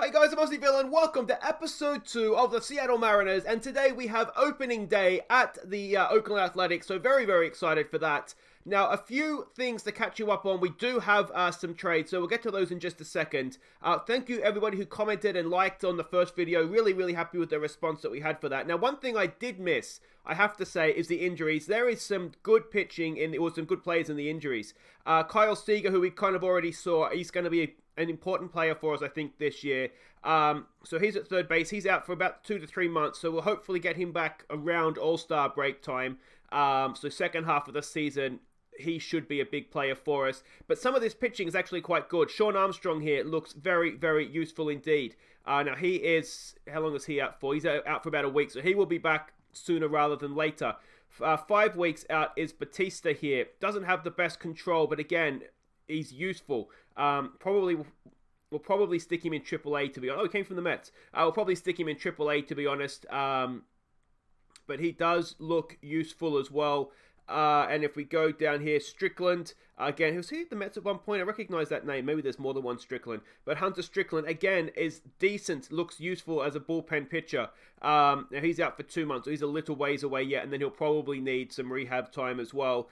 Hey guys, I'm Aussie Villain. Welcome to episode 2 of the Seattle Mariners, and today we have opening day at the Oakland Athletics, so very, very excited for that. Now, a few things to catch you up on. We do have some trades, so we'll get to those in just a second. Thank you everybody who commented and liked on the first video. Really, really happy with the response that we had for that. Now, one thing I did miss, I have to say, is the injuries. There is some good pitching, or some good players in the injuries. Kyle Seager, who we kind of already saw, he's going to be an important player for us, I think, this year. So he's at third base. He's out for about 2 to 3 months, so we'll hopefully get him back around All-Star break time. So second half of the season, he should be a big player for us. But some of this pitching is actually quite good. Sean Armstrong here looks very, very useful indeed. Now he is, how long is he out for? He's out for about a week, so he will be back sooner rather than later. 5 weeks out is Batista here. Doesn't have the best control, but again, he's useful. We'll probably stick him in AAA, to be honest. Oh, he came from the Mets. We'll probably stick him in AAA, to be honest. But he does look useful as well. And if we go down here, Strickland, again, was he at the Mets at one point? I recognize that name. Maybe there's more than one Strickland. But Hunter Strickland, again, is decent, looks useful as a bullpen pitcher. Now, he's out for 2 months, so he's a little ways away yet, and then he'll probably need some rehab time as well.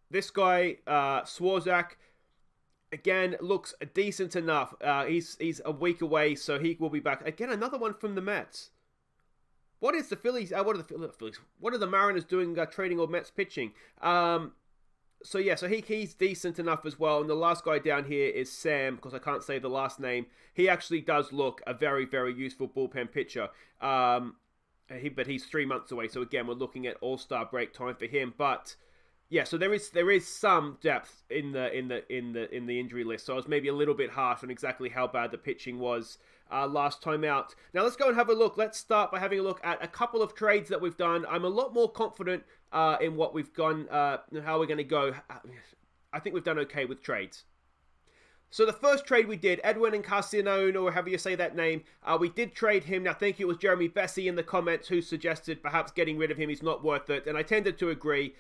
This guy, Swarzak, again, looks decent enough. He's a week away, so he will be back. Again, another one from the Mets. What is the Phillies? What are the Mariners doing trading all Mets pitching? So he's decent enough as well. And the last guy down here is Sam, because I can't say the last name. He actually does look a very, very useful bullpen pitcher. But he's 3 months away. So again, we're looking at All-Star break time for him. But yeah, so there is some depth in the injury list. So I was maybe a little bit harsh on exactly how bad the pitching was last time out. Now let's go and have a look. Let's start by having a look at a couple of trades that we've done. I'm a lot more confident in what we've done, how we're going to go. I think we've done okay with trades. So the first trade we did, Edwin Encarnacion, or however you say that name, we did trade him. Now, thank you, it was Jeremy Bessie in the comments who suggested perhaps getting rid of him. He's not worth it, and I tended to agree.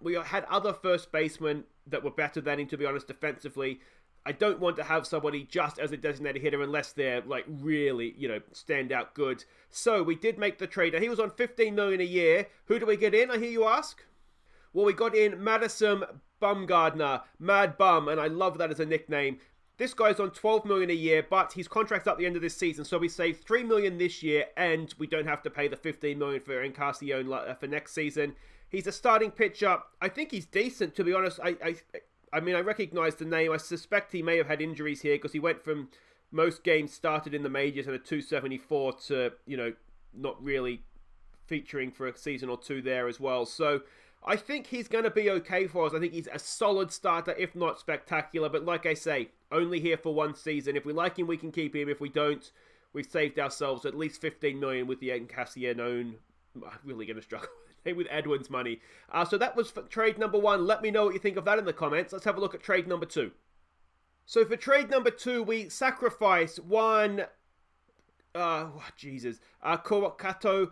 We had other first basemen that were better than him, to be honest, defensively. I don't want to have somebody just as a designated hitter unless they're, like, really, stand out good. So we did make the trade. Now, he was on $15 million a year. Who do we get in, I hear you ask? Well, we got in Madison Bumgardner, Mad Bum, and I love that as a nickname. This guy's on $12 million a year, but his contract's up the end of this season, so we saved $3 million this year, and we don't have to pay the $15 million for Encarnacion for next season. He's a starting pitcher. I think he's decent, to be honest. I mean, I recognize the name. I suspect he may have had injuries here because he went from most games started in the majors at a 274 to, not really featuring for a season or two there as well. So I think he's going to be okay for us. I think he's a solid starter, if not spectacular. But like I say, only here for one season. If we like him, we can keep him. If we don't, we've saved ourselves at least $15 million with the Encarnacion own. I'm really going to struggle with Edwin's money. So that was for trade number 1. Let me know what you think of that in the comments. Let's have a look at trade number 2. So for trade number 2, we sacrificed one... Kawakato.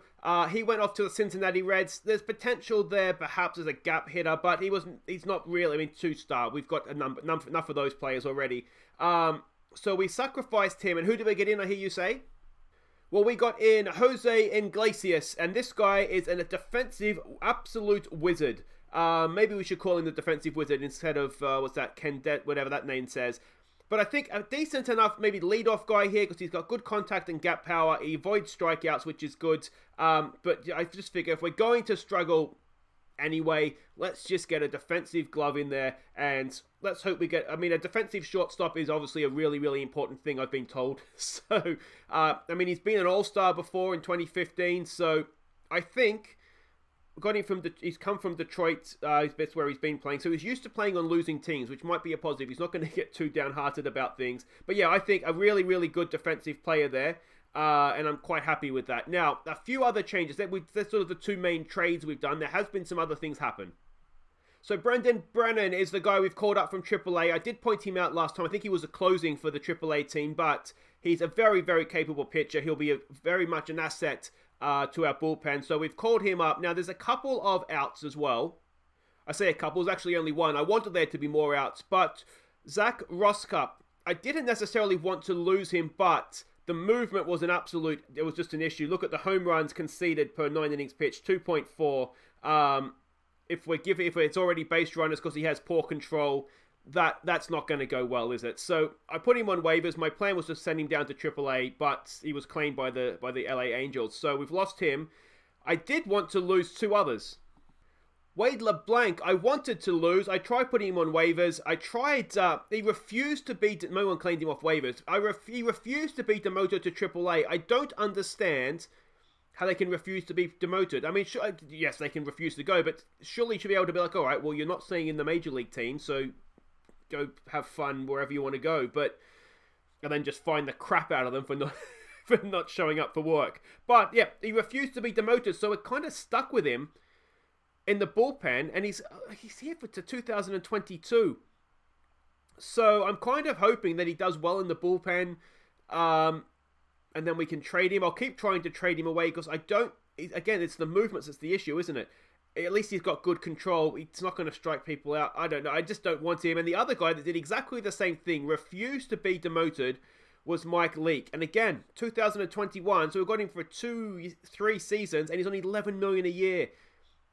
He went off to the Cincinnati Reds. There's potential there, perhaps as a gap hitter, but he's not really. I mean, 2-star. We've got enough of those players already. So we sacrificed him, and who did we get in? I hear you say. Well, we got in Jose Iglesias, and this guy is a defensive absolute wizard. Maybe we should call him the defensive wizard instead of Ken whatever that name says. But I think a decent enough maybe leadoff guy here because he's got good contact and gap power. He avoids strikeouts, which is good. But I just figure if we're going to struggle anyway, let's just get a defensive glove in there. And let's hope we get... I mean, a defensive shortstop is obviously a really, really important thing, I've been told. So, I mean, he's been an all-star before in 2015. So, I think... he's come from Detroit, that's where he's been playing, so he's used to playing on losing teams, which might be a positive. He's not going to get too downhearted about things. But yeah, I think a really, really good defensive player there, and I'm quite happy with that. Now, a few other changes. That's sort of the 2 main trades we've done. There has been some other things happen. So Brendan Brennan is the guy we've called up from AAA. I did point him out last time. I think he was a closing for the AAA team, but he's a very, very capable pitcher. He'll be very much an asset to our bullpen. So we've called him up. Now, there's a couple of outs as well. I say a couple. There's actually only one. I wanted there to be more outs, but Zach Roskup I didn't necessarily want to lose him, but the movement was it was just an issue. Look at the home runs conceded per 9 innings pitched, 2.4. If it's already base runners because he has poor control, that's not going to go well, is it? So I put him on waivers. My plan was to send him down to AAA, but he was claimed by the LA Angels. So we've lost him. I did want to lose 2 others. Wade LeBlanc, I wanted to lose. I tried putting him on waivers. He refused to be, no one claimed him off waivers. He refused to be demoted to AAA. I don't understand how they can refuse to be demoted. I mean, yes, they can refuse to go, but surely you should be able to be like, all right, well, you're not staying in the major league team, so go have fun wherever you want to go. And then just find the crap out of them for not for not showing up for work. But yeah, he refused to be demoted, so it kind of stuck with him in the bullpen, and he's here to 2022. So I'm kind of hoping that he does well in the bullpen, and then we can trade him. I'll keep trying to trade him away because again, it's the movements that's the issue, isn't it? At least he's got good control. He's not going to strike people out. I don't know. I just don't want him. And the other guy that did exactly the same thing, refused to be demoted, was Mike Leake. And again, 2021, so we've got him for 3 seasons, and he's on $11 million a year.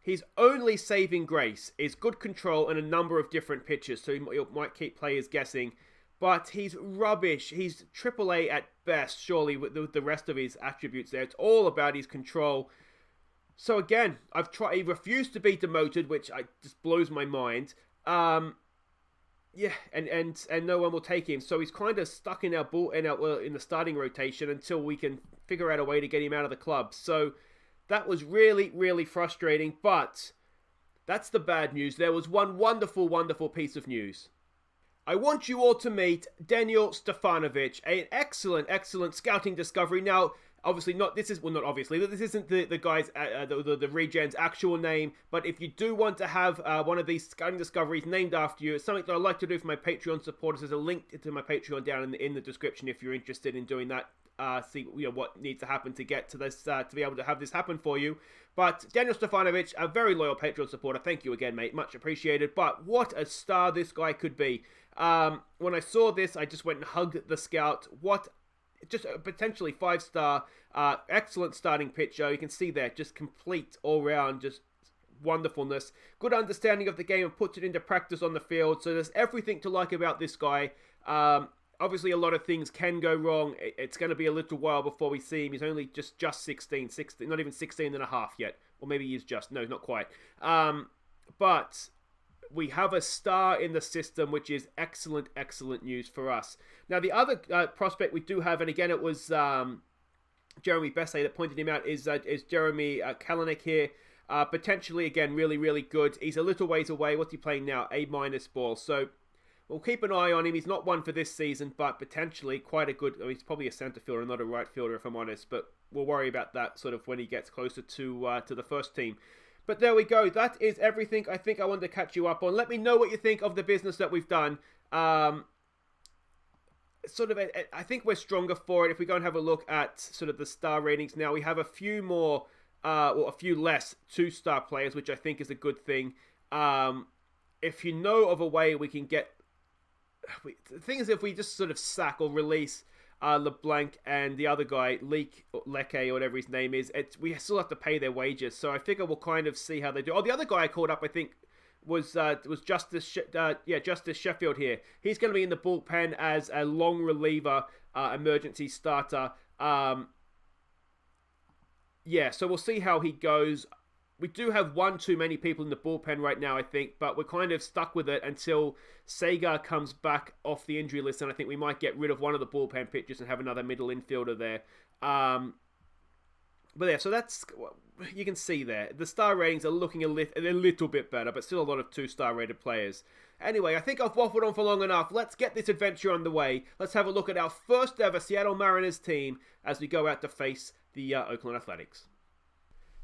His only saving grace is good control and a number of different pitches, so he might keep players guessing. But he's rubbish. He's AAA at best, surely, with the rest of his attributes there. It's all about his control. So again, he refused to be demoted, which just blows my mind. Yeah, and no one will take him. So he's kind of stuck in the starting rotation until we can figure out a way to get him out of the club. So that was really, really frustrating, but that's the bad news. There was one wonderful, wonderful piece of news. I want you all to meet Daniel Stefanovic, an excellent, excellent scouting discovery. Now, obviously this isn't the guy's, the regen's actual name, but if you do want to have one of these scouting discoveries named after you, it's something that I like to do for my Patreon supporters. There's a link to my Patreon down in the description if you're interested in doing that. See what needs to happen to get to this, to be able to have this happen for you. But Daniel Stefanovic, a very loyal Patreon supporter. Thank you again, mate. Much appreciated. But what a star this guy could be. When I saw this, I just went and hugged the scout. Just a potentially 5-star, excellent starting pitcher. You can see there, just complete all-round, just wonderfulness. Good understanding of the game and puts it into practice on the field. So there's everything to like about this guy. Obviously, a lot of things can go wrong. It's going to be a little while before we see him. He's only just 16, not even 16 and a half yet. Or maybe he's not quite. But we have a star in the system, which is excellent, excellent news for us. Now, the other prospect we do have, and again, it was Jeremy Bessay that pointed him out, is Jeremy Kalanick here. Potentially, again, really, really good. He's a little ways away. What's he playing now? A- ball. So we'll keep an eye on him. He's not one for this season, but potentially quite a good... he's probably a center fielder, not a right fielder, if I'm honest. But we'll worry about that sort of when he gets closer to the first team. But there we go. That is everything I think I wanted to catch you up on. Let me know what you think of the business that we've done. I think we're stronger for it. If we go and have a look at sort of the star ratings now, we have a few more, a few less 2-star players, which I think is a good thing. If you know of a way we can get... the thing is, if we just sort of sack or release LeBlanc and the other guy, Leke, or whatever his name is, we still have to pay their wages. So I figure we'll kind of see how they do. Oh, the other guy I called up, I think, was Justice Sheffield here. He's going to be in the bullpen as a long reliever, emergency starter. So we'll see how he goes. We do have one too many people in the bullpen right now, I think, but we're kind of stuck with it until Sagar comes back off the injury list, and I think we might get rid of one of the bullpen pitchers and have another middle infielder there. But yeah, so that's... you can see there. The star ratings are looking a little bit better, but still a lot of 2-star rated players. Anyway, I think I've waffled on for long enough. Let's get this adventure underway. Let's have a look at our first ever Seattle Mariners team as we go out to face the Oakland Athletics.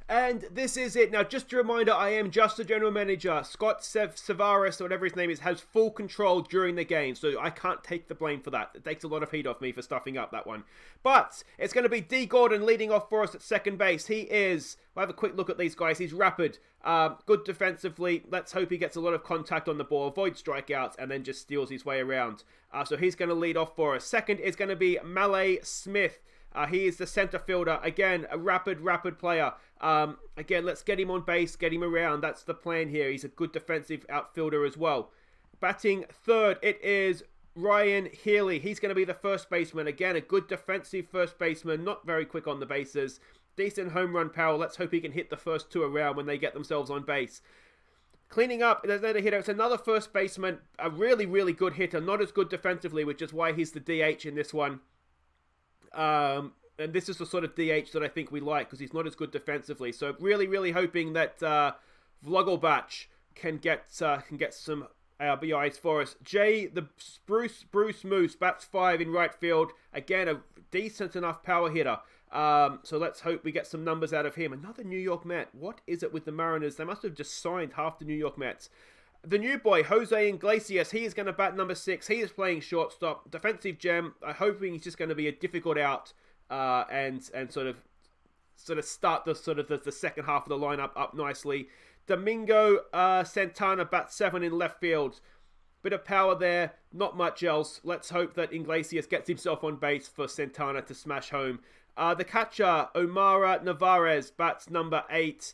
And this is it. Now, just a reminder, I am just the general manager. Scott Savaris, or whatever his name is, has full control during the game, so I can't take the blame for that. It takes a lot of heat off me for stuffing up that one. But it's going to be D. Gordon leading off for us at second base. He is, we'll have a quick look at these guys. He's rapid, good defensively. Let's hope he gets a lot of contact on the ball, avoids strikeouts, and then just steals his way around. So he's going to lead off for us. Second is going to be Malay Smith. He is the center fielder. Again, a rapid player. Again, let's get him on base, get him around. That's the plan here. He's a good defensive outfielder as well. Batting third, it is Ryan Healy. He's going to be the first baseman. Again, a good defensive first baseman. Not very quick on the bases. Decent home run power. Let's hope he can hit the first two around when they get themselves on base. Cleaning up, there's another hitter. It's another first baseman. A really good hitter. Not as good defensively, which is why he's the DH in this one. And this is the sort of DH that I think we like because he's not as good defensively. So really hoping that Vlogelbach can get some RBIs for us. Jay the Bruce Moose bats 5 in right field. Again, a decent enough power hitter. So let's hope we get some numbers out of him. Another New York Met. What is it with the Mariners? They must have just signed half the New York Mets. The new boy, Jose Iglesias, he is going to bat number 6. He is playing shortstop. Defensive gem. I'm hoping he's just going to be a difficult out and sort of start the second half of the lineup up nicely. Domingo Santana bats 7 in left field. Bit of power there, not much else. Let's hope that Iglesias gets himself on base for Santana to smash home. The catcher, Omar Narvaez, bats number 8.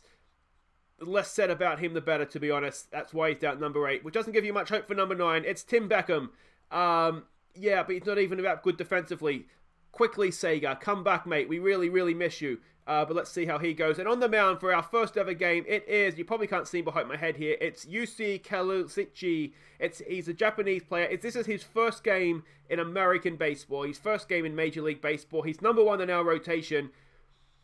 The less said about him, the better, to be honest. That's why he's down at number 8, which doesn't give you much hope for number 9. It's Tim Beckham. Yeah, but he's not even that good defensively. Quickly, Sega, come back, mate. We really miss you. But let's see how he goes. And on the mound for our first ever game, it is, you probably can't see behind my head here, it's Yusi Kalusichi. He's a Japanese player. This is his first game in American baseball. His first game in Major League Baseball. He's number 1 in our rotation.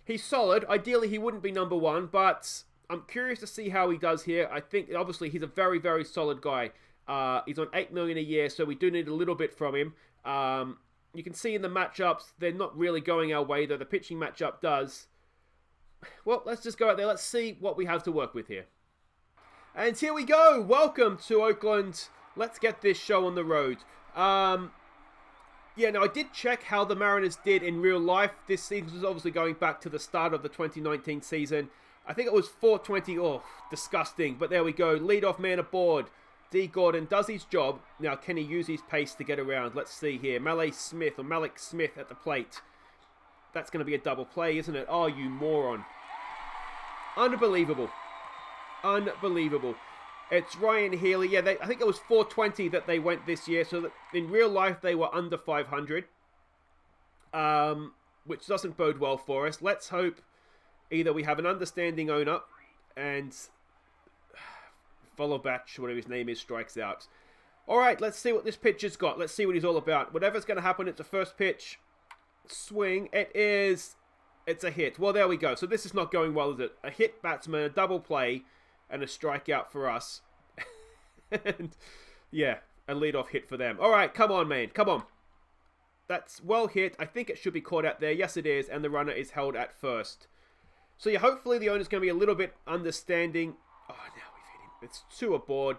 He's solid. Ideally, he wouldn't be number 1, but I'm curious to see how he does here. I think, obviously, he's a very solid guy. He's on $8 million a year, so we do need a little bit from him. You can see in the matchups, they're not really going our way, though the pitching matchup does. Well, let's just go out there. Let's see what we have to work with here. And here we go. Welcome to Oakland. Let's get this show on the road. Yeah, now I did check how the Mariners did in real life. This season was obviously going back to the start of the 2019 season. I think it was 420. Oh, disgusting. But there we go. Leadoff man aboard. D. Gordon does his job. Now, can he use his pace to get around? Let's see here. Malik Smith at the plate. That's going to be a double play, isn't it? Oh, you moron. Unbelievable. It's Ryan Healy. Yeah, I think it was 420 that they went this year. So that in real life, they were under 500. Which doesn't bode well for us. Let's hope either we have an understanding owner and Volobatch, whatever his name is, strikes out. Alright, let's see what this pitcher's got. Let's see what he's all about. Whatever's going to happen, it's a first pitch. Swing. It's a hit. Well, there we go. So this is not going well, is it? A hit batsman, a double play, and a strikeout for us. And yeah, a leadoff hit for them. Alright, come on, man. Come on. That's well hit. I think it should be caught out there. Yes, it is. And the runner is held at first. So yeah, hopefully the owner's going to be a little bit understanding. Oh, now we've hit him. It's 2 aboard.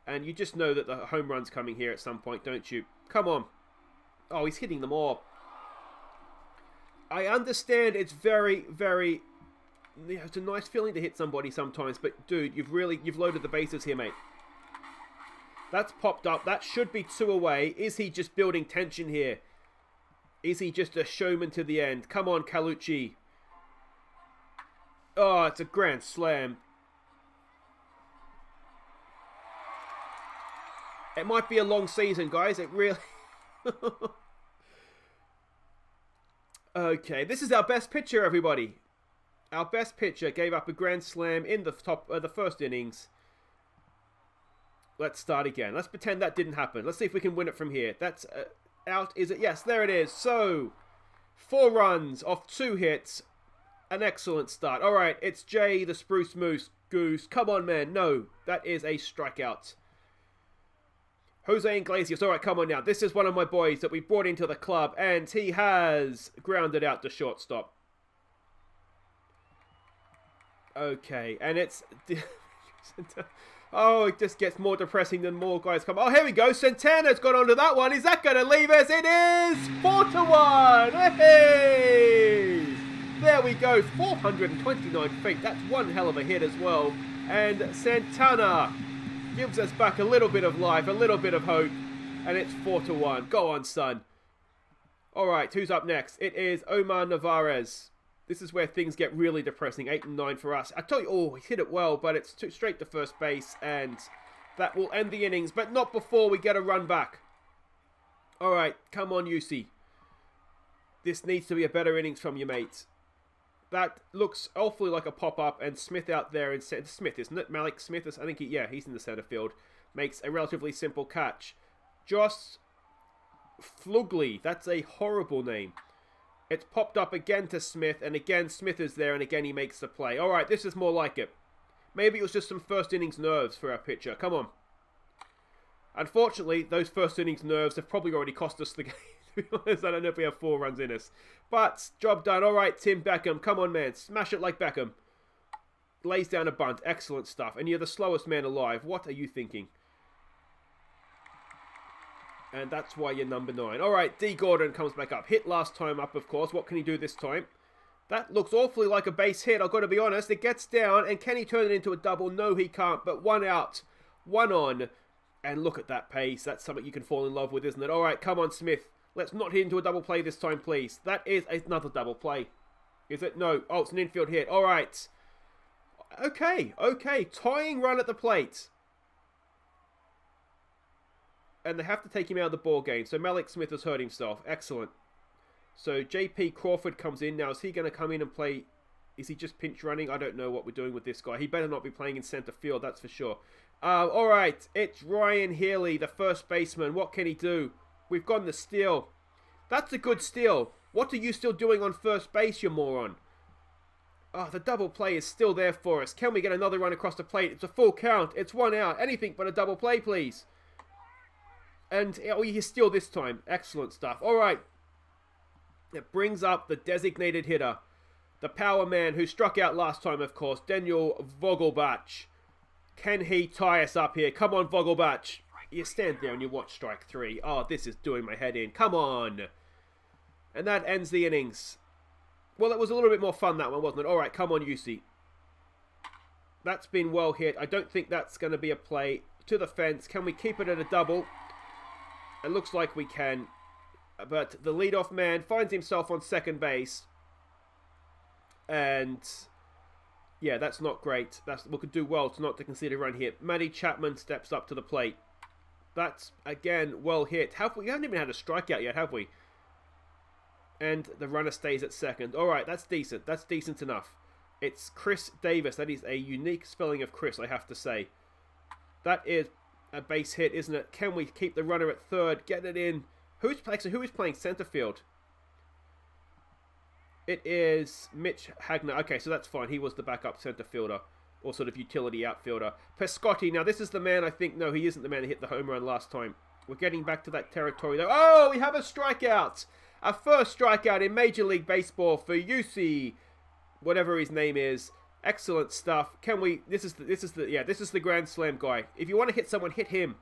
And you just know that the home run's coming here at some point, don't you? Come on. Oh, he's hitting them all. I understand it's very, it's a nice feeling to hit somebody sometimes, but dude, you've loaded the bases here, mate. That's popped up. That should be 2 away. Is he just building tension here? Is he just a showman to the end? Come on, Calucci. Oh, it's a grand slam. It might be a long season, guys. It really... Okay, this is our best pitcher, everybody. Our best pitcher gave up a grand slam in the first innings. Let's start again. Let's pretend that didn't happen. Let's see if we can win it from here. That's out. Is it? Yes, there it is. So, 4 runs off 2 hits. An excellent start. All right, it's Jay, the Spruce Moose Goose. Come on, man. No, that is a strikeout. Jose Iglesias. All right, come on now. This is one of my boys that we brought into the club, and he has grounded out to shortstop. Okay, and it's... Oh, it just gets more depressing than more guys come. Oh, here we go. Santana's got onto that one. Is that going to leave us? It is 4-1. Hey! There we go. 429 feet. That's one hell of a hit as well. And Santana gives us back a little bit of life, a little bit of hope. And it's 4-1. Go on, son. All right, who's up next? It is Omar Navarez. This is where things get really depressing. 8 and 9 for us. I tell you, oh, he hit it well, but it's straight to first base, and that will end the innings, but not before we get a run back. All right, come on, UC. This needs to be a better innings from you, mate. That looks awfully like a pop-up, and Smith out there in center. Smith, isn't it? Malik Smith? I think he's in the center field. Makes a relatively simple catch. Josh Flugley. That's a horrible name. It's popped up again to Smith, and again Smith is there, and again he makes the play. All right, this is more like it. Maybe it was just some first innings nerves for our pitcher. Come on. Unfortunately, those first innings nerves have probably already cost us the game. To be honest, I don't know if we have 4 runs in us. But, job done. All right, Tim Beckham. Come on, man. Smash it like Beckham. Lays down a bunt. Excellent stuff. And you're the slowest man alive. What are you thinking? And that's why you're number 9. All right, D. Gordon comes back up. Hit last time up, of course. What can he do this time? That looks awfully like a base hit, I've got to be honest. It gets down, and can he turn it into a double? No, he can't. But 1 out, 1 on. And look at that pace. That's something you can fall in love with, isn't it? All right, come on, Smith. Let's not hit into a double play this time, please. That is another double play. Is it? No. Oh, it's an infield hit. All right. Okay. Tying run at the plate. And they have to take him out of the ball game. So Malik Smith has hurt himself. Excellent. So J.P. Crawford comes in. Now, is he going to come in and play? Is he just pinch running? I don't know what we're doing with this guy. He better not be playing in center field, that's for sure. All right. It's Ryan Healy, the first baseman. What can he do? We've gotten the steal. That's a good steal. What are you still doing on first base, you moron? Oh, the double play is still there for us. Can we get another run across the plate? It's a full count. It's 1 out. Anything but a double play, please. And you steal this time. Excellent stuff. All right. It brings up the designated hitter. The power man who struck out last time, of course. Daniel Vogelbach. Can he tie us up here? Come on, Vogelbach. You stand there and you watch strike 3. Oh, this is doing my head in. Come on. And that ends the innings. Well, it was a little bit more fun, that one, wasn't it? All right, come on, UC. That's been well hit. I don't think that's going to be a play to the fence. Can we keep it at a double? It looks like we can. But the leadoff man finds himself on second base. And yeah, that's not great. We could do well to not to concede a run here. Matty Chapman steps up to the plate. That's, again, well hit. We haven't even had a strikeout yet, have we? And the runner stays at second. All right, that's decent. That's decent enough. It's Chris Davis. That is a unique spelling of Chris, I have to say. That is a base hit, isn't it? Can we keep the runner at third? Get it in. Who is playing center field? It is Mitch Hagner. Okay, so that's fine. He was the backup center fielder. Or sort of utility outfielder. Pescotti. Now, this is the man, I think. No, he isn't the man who hit the home run last time. We're getting back to that territory, though. Oh, we have a strikeout. Our first strikeout in Major League Baseball for UC, whatever his name is. Excellent stuff. Can we... This is the Grand Slam guy. If you want to hit someone, hit him.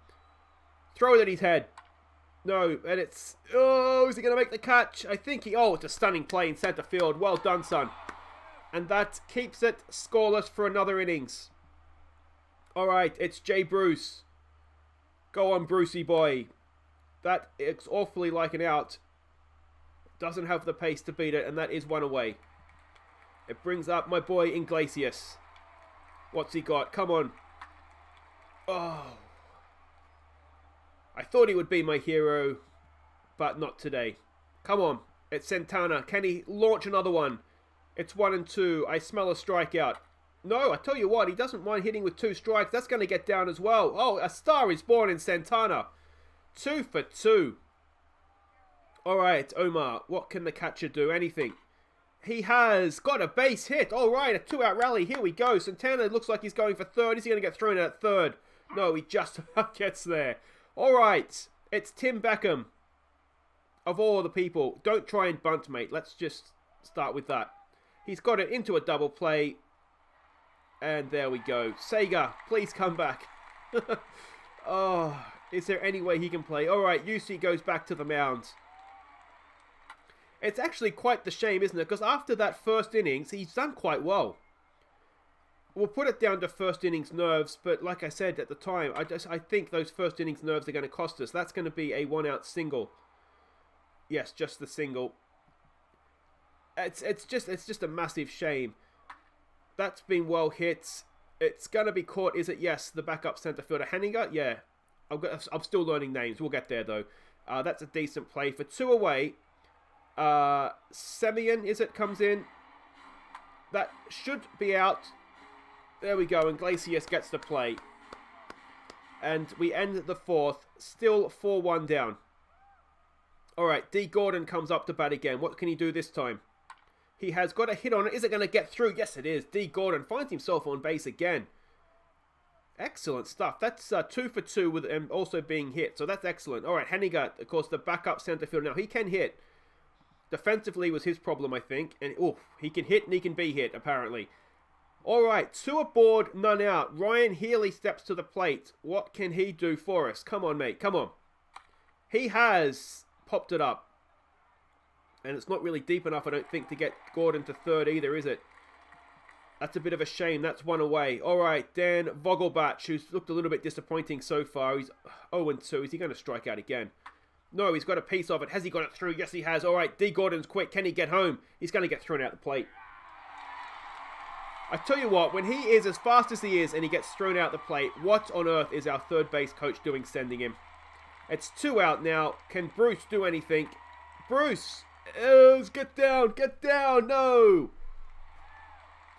Throw it at his head. No, and it's... Oh, is he going to make the catch? I think he... Oh, it's a stunning play in center field. Well done, son. And that keeps it scoreless for another innings. All right, it's Jay Bruce. Go on, Brucey boy. That is awfully like an out. Doesn't have the pace to beat it, and that is 1 away. It brings up my boy Iglesias. What's he got? Come on. Oh. I thought he would be my hero, but not today. Come on. It's Santana. Can he launch another one? It's 1 and 2. I smell a strikeout. No, I tell you what, he doesn't mind hitting with 2 strikes. That's going to get down as well. Oh, a star is born in Santana. 2 for 2. All right, Omar, what can the catcher do? Anything. He has got a base hit. All right, a 2-out rally. Here we go. Santana looks like he's going for third. Is he going to get thrown at third? No, he just about gets there. All right, it's Tim Beckham. Of all the people, don't try and bunt, mate. Let's just start with that. He's got it into a double play. And there we go. Sega, please come back. Oh, is there any way he can play? All right, UC goes back to the mound. It's actually quite the shame, isn't it? Because after that first innings, he's done quite well. We'll put it down to first innings nerves, but like I said at the time, I think those first innings nerves are going to cost us. That's going to be a 1-out single. Yes, just the single. It's just a massive shame. That's been well hit. It's going to be caught, is it? Yes, the backup center fielder. Henninger? Yeah. I'm still learning names. We'll get there, though. That's a decent play. For 2 away, Semyon, is it, comes in. That should be out. There we go. And Iglesias gets the play. And we end the 4th. Still 4-1 down. All right, D. Gordon comes up to bat again. What can he do this time? He has got a hit on it. Is it going to get through? Yes, it is. D. Gordon finds himself on base again. Excellent stuff. That's 2 for 2 with him also being hit. So that's excellent. All right, Henninger, of course, the backup center fielder. Now, he can hit. Defensively was his problem, I think. And, he can hit and he can be hit, apparently. All right, 2 aboard, none out. Ryan Healy steps to the plate. What can he do for us? Come on, mate. Come on. He has popped it up. And it's not really deep enough, I don't think, to get Gordon to third either, is it? That's a bit of a shame. That's 1 away. All right, Dan Vogelbach, who's looked a little bit disappointing so far. He's 0-2. Is he going to strike out again? No, he's got a piece of it. Has he got it through? Yes, he has. All right, D. Gordon's quick. Can he get home? He's going to get thrown out the plate. I tell you what, when he is as fast as he is and he gets thrown out the plate, what on earth is our third base coach doing sending him? It's 2 out now. Can Bruce do anything? Bruce! Get down, no!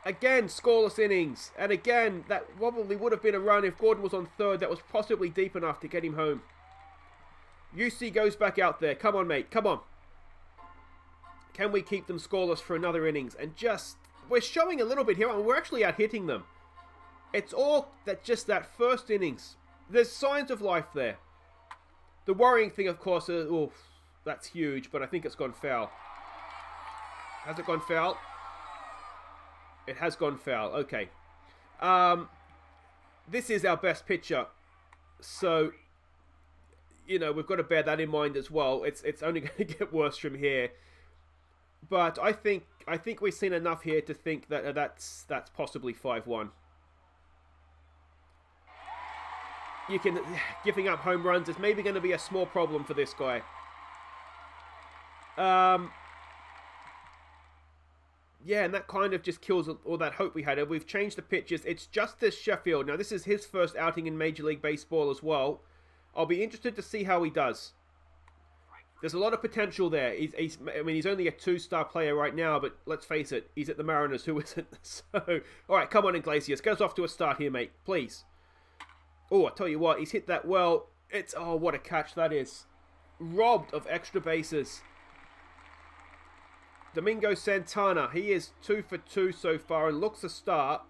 Again, scoreless innings. And again, that probably would have been a run if Gordon was on third. That was possibly deep enough to get him home. UC goes back out there. Come on, mate. Come on. Can we keep them scoreless for another innings? And just, we're showing a little bit here. We're actually out hitting them. It's all just that first innings. There's signs of life there. The worrying thing, of course, is, that's huge, but I think it's gone foul. Has it gone foul? It has gone foul. Okay. This is our best pitcher. So, we've got to bear that in mind as well. It's only going to get worse from here. But I think we've seen enough here to think that that's possibly 5-1. Giving up home runs is maybe going to be a small problem for this guy. Yeah, and that kind of just kills all that hope we had. We've changed the pitches. It's Justice Sheffield. Now, this is his first outing in Major League Baseball as well. I'll be interested to see how he does. There's a lot of potential there. He's only a 2-star player right now, but let's face it, he's at the Mariners. Who isn't? So, all right, come on, Iglesias. Get us off to a start here, mate. Please. Oh, I tell you what, he's hit that well. What a catch that is. Robbed of extra bases. Domingo Santana, he is 2 for 2 so far and looks a start.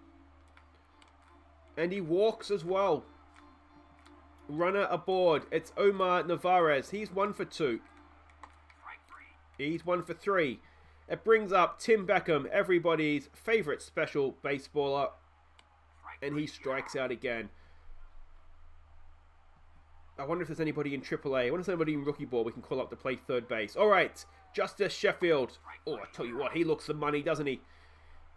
And he walks as well. Runner aboard. It's Omar Narvaez. He's 1 for 2. He's 1 for 3. It brings up Tim Beckham, everybody's favorite special baseballer. And he strikes out again. I wonder if there's anybody in AAA. I wonder if there's anybody in rookie ball we can call up to play third base. All right, Justice Sheffield. Oh, I tell you what, he looks the money, doesn't he?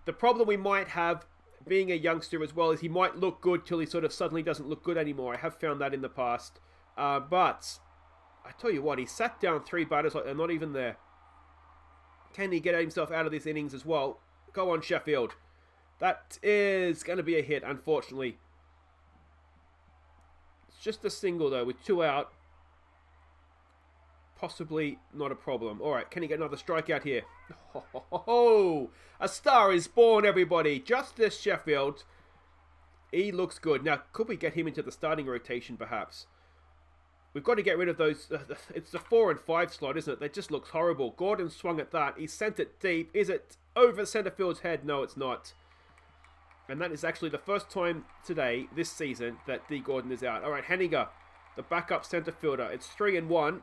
The problem we might have, being a youngster as well, is he might look good till he sort of suddenly doesn't look good anymore. I have found that in the past. But I tell you what, he sat down 3 batters like they're not even there. Can he get himself out of this innings as well? Go on, Sheffield. That is going to be a hit, unfortunately. It's just a single, though, with 2 out. Possibly not a problem. All right, can he get another strikeout here? Oh, a star is born, everybody. Justice Sheffield. He looks good. Now, could we get him into the starting rotation, perhaps? We've got to get rid of those. It's the 4 and 5 slot, isn't it? That just looks horrible. Gordon swung at that. He sent it deep. Is it over center field's head? No, it's not. And that is actually the first time today, this season, that D. Gordon is out. All right, Henninger, the backup center fielder. It's 3 and 1.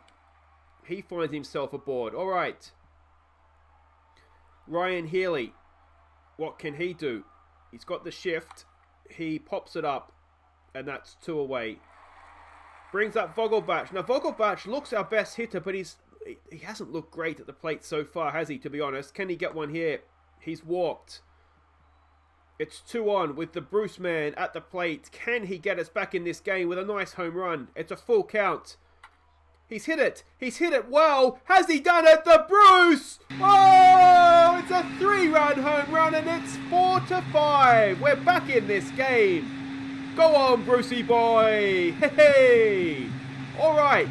He finds himself aboard. All right. Ryan Healy. What can he do? He's got the shift. He pops it up. And that's 2 away. Brings up Vogelbach. Now, Vogelbach looks our best hitter, but he hasn't looked great at the plate so far, has he, to be honest? Can he get one here? He's walked. It's 2 on with the Bruce man at the plate. Can he get us back in this game with a nice home run? It's a full count. He's hit it. He's hit it well. Has he done it? The Bruce! Oh, it's a 3-run home run and it's 4-5. We're back in this game. Go on, Brucey boy. Hey, hey. All right.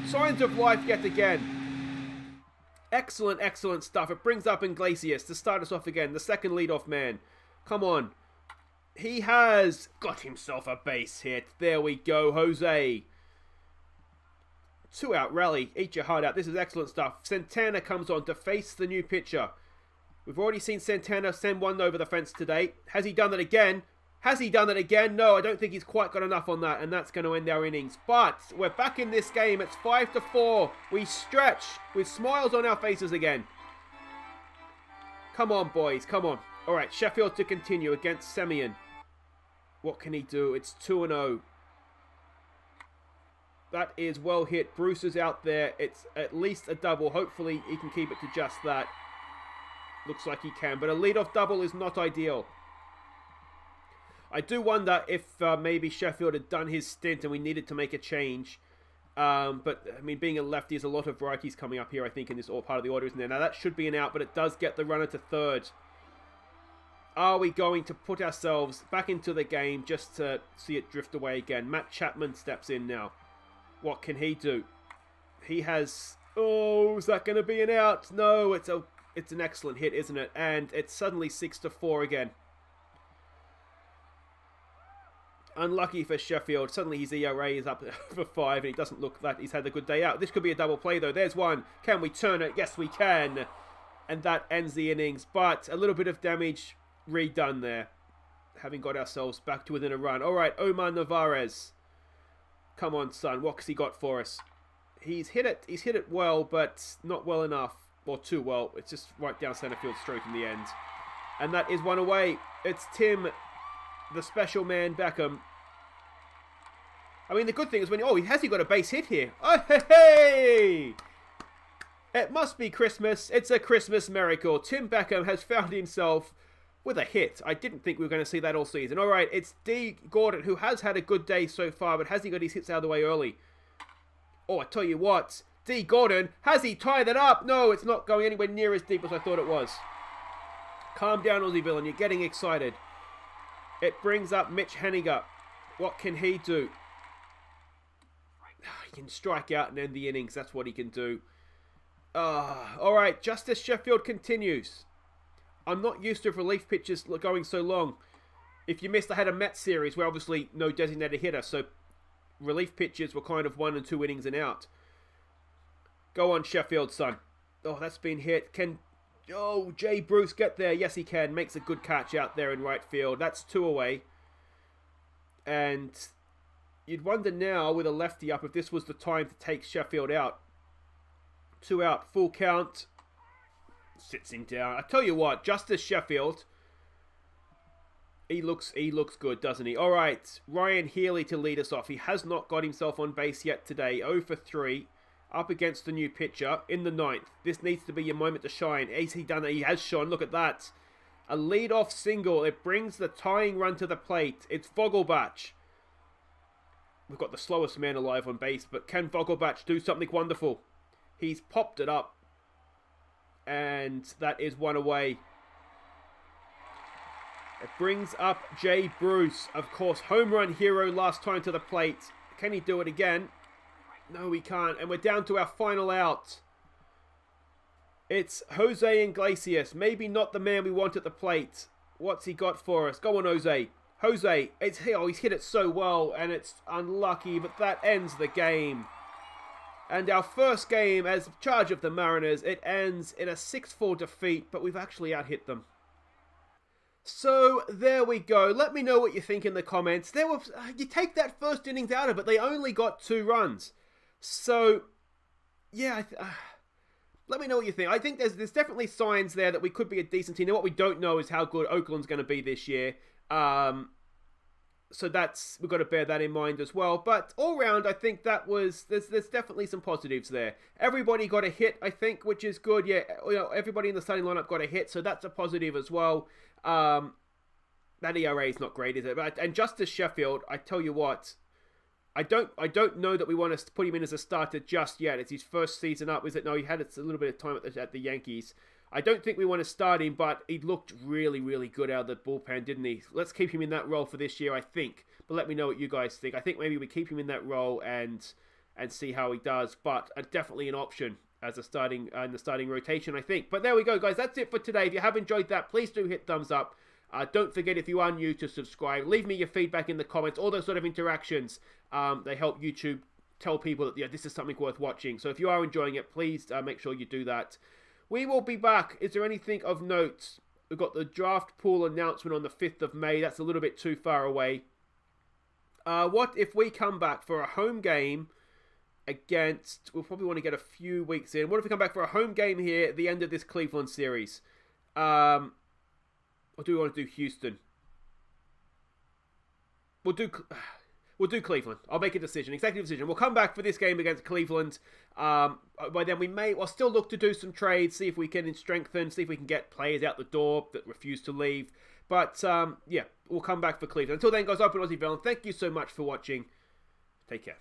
Signs of life yet again. Excellent, excellent stuff. It brings up Iglesias to start us off again. The second leadoff man. Come on. He has got himself a base hit. There we go, Jose. 2-out rally. Eat your heart out. This is excellent stuff. Santana comes on to face the new pitcher. We've already seen Santana send one over the fence today. Has he done it again? Has he done it again? No, I don't think he's quite got enough on that, and that's going to end our innings. But we're back in this game. It's 5-4. We stretch with smiles on our faces again. Come on, boys. Come on. All right, Sheffield to continue against Semyon. What can he do? It's 2-0. That is well hit. Bruce is out there. It's at least a double. Hopefully, he can keep it to just that. Looks like he can, but a leadoff double is not ideal. I do wonder if maybe Sheffield had done his stint and we needed to make a change. But, I mean, being a lefty, there's a lot of righties coming up here, I think, in this part of the order, isn't there? Now, that should be an out, but it does get the runner to third. Are we going to put ourselves back into the game just to see it drift away again? Matt Chapman steps in now. What can he do? He has... Oh, is that going to be an out? No, it's an excellent hit, isn't it? And it's suddenly 6-4 again. Unlucky for Sheffield. Suddenly his ERA is up for 5 and he doesn't look that he's had a good day out. This could be a double play though. There's one. Can we turn it? Yes, we can. And that ends the innings. But a little bit of damage redone there. Having got ourselves back to within a run. All right, Omar Narvaez. Come on, son. What's he got for us? He's hit it. He's hit it well, but not well enough. Or too well. It's just right down center field straight in the end. And that is one away. It's Tim, the special man Beckham. I mean, the good thing is when... Oh, has he got a base hit here? Oh, hey, hey! It must be Christmas. It's a Christmas miracle. Tim Beckham has found himself with a hit. I didn't think we were going to see that all season. All right, it's D. Gordon, who has had a good day so far, but has he got his hits out of the way early? Oh, I tell you what. D. Gordon, has he tied it up? No, it's not going anywhere near as deep as I thought it was. Calm down, Aussie Villain. You're getting excited. It brings up Mitch Henniger. What can he do? He can strike out and end the innings. That's what he can do. All right, Justice Sheffield continues. I'm not used to relief pitches going so long. If you missed, I had a Mets series where obviously no designated hitter, so relief pitches were kind of 1 and 2 innings and out. Go on, Sheffield, son. Oh, that's been hit. Can... Oh, Jay Bruce get there? Yes, he can. Makes a good catch out there in right field. That's 2 away. And you'd wonder now, with a lefty up, if this was the time to take Sheffield out. 2 out, full count. Sits him down. I tell you what, Justice Sheffield, he looks good, doesn't he? All right, Ryan Healy to lead us off. He has not got himself on base yet today. 0 for 3. Up against the new pitcher in the 9th. This needs to be your moment to shine. Has he done it? He has shone. Look at that. A lead-off single. It brings the tying run to the plate. It's Vogelbach. We've got the slowest man alive on base, but can Vogelbach do something wonderful? He's popped it up. And that is 1 away. It brings up Jay Bruce. Of course, home run hero last time to the plate. Can he do it again? No, we can't. And we're down to our final out. It's Jose Iglesias. Maybe not the man we want at the plate. What's he got for us? Go on, Jose. Jose. He's hit it so well, and it's unlucky, but that ends the game. And our first game as charge of the Mariners, it ends in a 6-4 defeat, but we've actually out-hit them. So, there we go. Let me know what you think in the comments. You take that first innings out of it, they only got 2 runs. So, yeah, Let me know what you think. I think there's definitely signs there that we could be a decent team. Now, what we don't know is how good Oakland's going to be this year. So we've got to bear that in mind as well. But all round, I think there's definitely some positives there. Everybody got a hit, I think, which is good. Yeah, everybody in the starting lineup got a hit, so that's a positive as well. That ERA is not great, is it? And Justice Sheffield, I tell you what, I don't know that we want to put him in as a starter just yet. It's his first season up, is it? No, he had a little bit of time at the Yankees. I don't think we want to start him, but he looked really, really good out of the bullpen, didn't he? Let's keep him in that role for this year, I think. But let me know what you guys think. I think maybe we keep him in that role and see how he does. But definitely an option as in the starting rotation, I think. But there we go, guys. That's it for today. If you have enjoyed that, please do hit thumbs up. Don't forget, if you are new, to subscribe. Leave me your feedback in the comments. All those sort of interactions, they help YouTube tell people that this is something worth watching. So if you are enjoying it, please make sure you do that. We will be back. Is there anything of note? We've got the draft pool announcement on the 5th of May. That's a little bit too far away. What if we come back for a home game against... We'll probably want to get a few weeks in. What if we come back for a home game here at the end of this Cleveland series? Or do we want to do Houston? We'll do Cleveland. I'll make a decision. Executive decision. We'll come back for this game against Cleveland. By then we'll still look to do some trades, see if we can strengthen, see if we can get players out the door that refuse to leave. But, yeah, we'll come back for Cleveland. Until then, guys, I've been Aussie Villain. Thank you so much for watching. Take care.